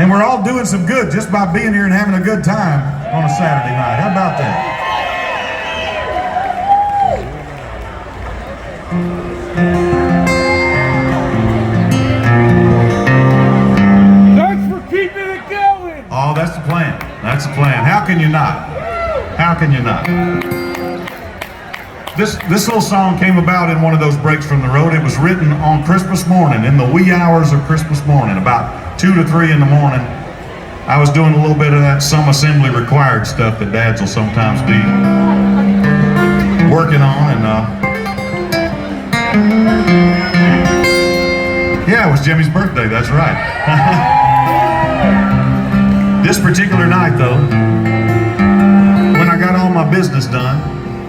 And we're all doing some good just by being here and having a good time on a Saturday night. How about that? Thanks for keeping it going. Oh, that's the plan. That's the plan. How can you not? How can you not? This little song came about in one of those breaks from the road. It was written on Christmas morning, in the wee hours of Christmas morning, about 2 to 3 in the morning. I was doing a little bit of that some assembly required stuff that dads will sometimes be working on, and yeah, it was Jimmy's birthday, that's right. This particular night though, when I got all my business done,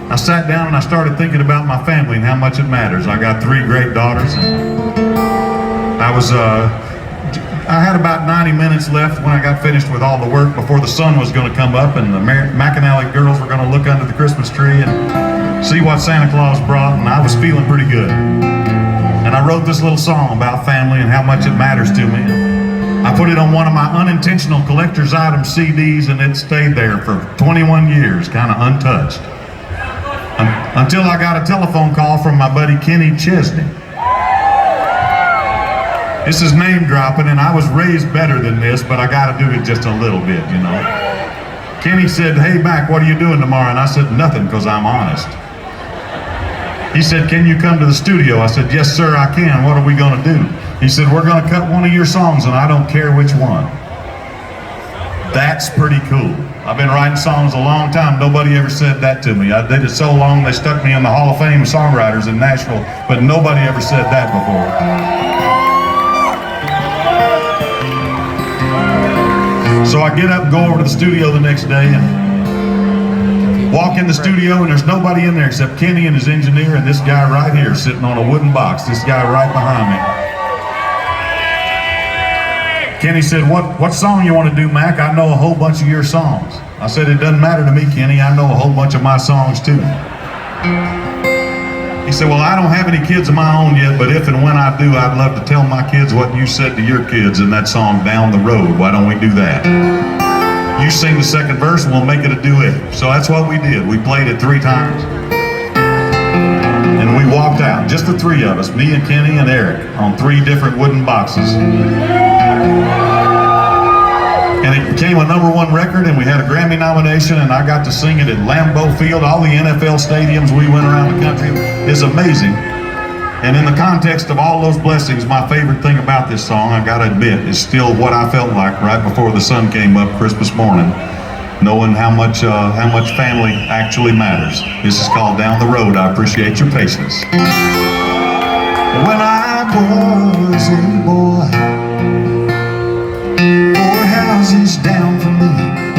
I sat down and I started thinking about my family and how much it matters. I got 3 great daughters, and I had about 90 minutes left when I got finished with all the work before the sun was going to come up and the MacAnally girls were going to look under the Christmas tree and see what Santa Claus brought, and I was feeling pretty good. And I wrote this little song about family and how much it matters to me. I put it on one of my unintentional collector's item CDs, and it stayed there for 21 years, kind of untouched. Until I got a telephone call from my buddy Kenny Chesney. This is name dropping, and I was raised better than this, but I got to do it just a little bit, you know. Kenny said, "Hey, Mac, what are you doing tomorrow?" And I said, "Nothing, because I'm honest." He said, "Can you come to the studio?" I said, "Yes, sir, I can. What are we going to do?" He said, "We're going to cut one of your songs, and I don't care which one." That's pretty cool. I've been writing songs a long time. Nobody ever said that to me. I did it so long, they stuck me in the Hall of Fame of Songwriters in Nashville, but nobody ever said that before. So I get up and go over to the studio the next day and walk in the studio, and there's nobody in there except Kenny and his engineer and this guy right here sitting on a wooden box, this guy right behind me. Kenny said, what song you want to do, Mac? I know a whole bunch of your songs. I said, "It doesn't matter to me, Kenny. I know a whole bunch of my songs too." He said, "Well, I don't have any kids of my own yet, but if and when I do, I'd love to tell my kids what you said to your kids in that song, Down the Road. Why don't we do that? You sing the second verse and we'll make it a duet." So that's what we did. We played it 3 times. And we walked out, just the 3 of us, me and Kenny and Eric, on 3 different wooden boxes. And it became a #1 record, and we had a Grammy nomination, and I got to sing it at Lambeau Field, all the NFL stadiums we went around the country. It's amazing. And in the context of all those blessings, my favorite thing about this song, I gotta admit, is still what I felt like right before the sun came up Christmas morning, knowing how much family actually matters. This is called Down the Road. I appreciate your patience. When I was a boy, 4 houses down from me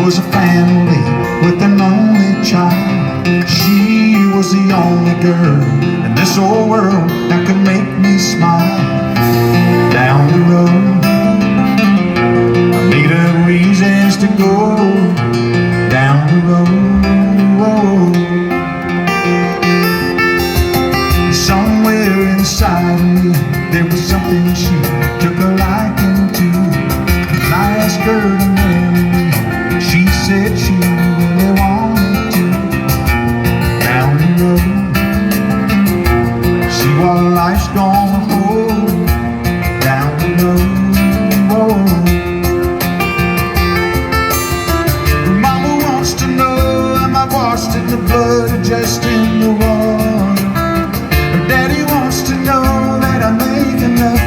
was a family with an only child. She was the only girl in this old world that could make me smile. Down the road, I needed reasons to go. Down the road, somewhere inside of me there was something she took a liking to. And I asked her to marry me. She said she really wanted to. Down the road, see what life's gonna hold. Down the road. Mama wants to know, am I washed in the blood or just in the water? Her daddy wants to know that I make enough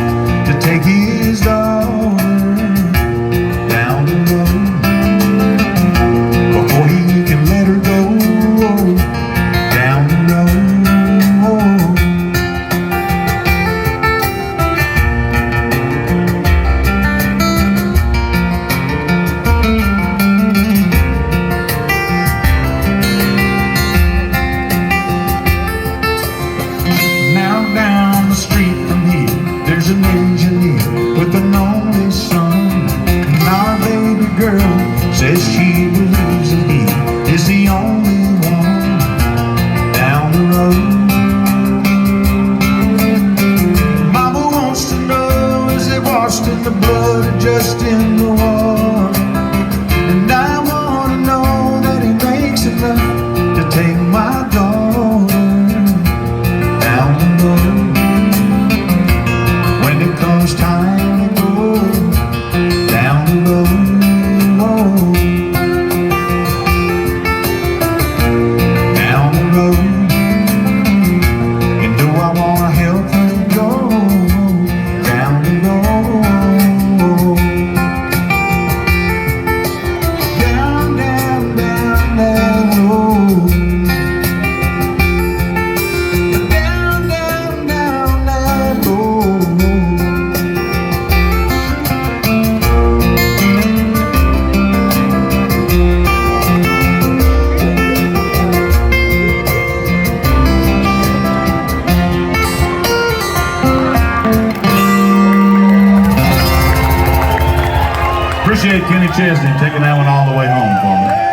to take his daughter. Down the road, before he can let her go. Down the road. Now down the street from here, there's an engineer with an only son. And our baby girl says she believes that he is the only one. Down the road, Mama wants to know, is it washed in the blood or just in the water? appreciate Kenny Chesney taking that one all the way home for me.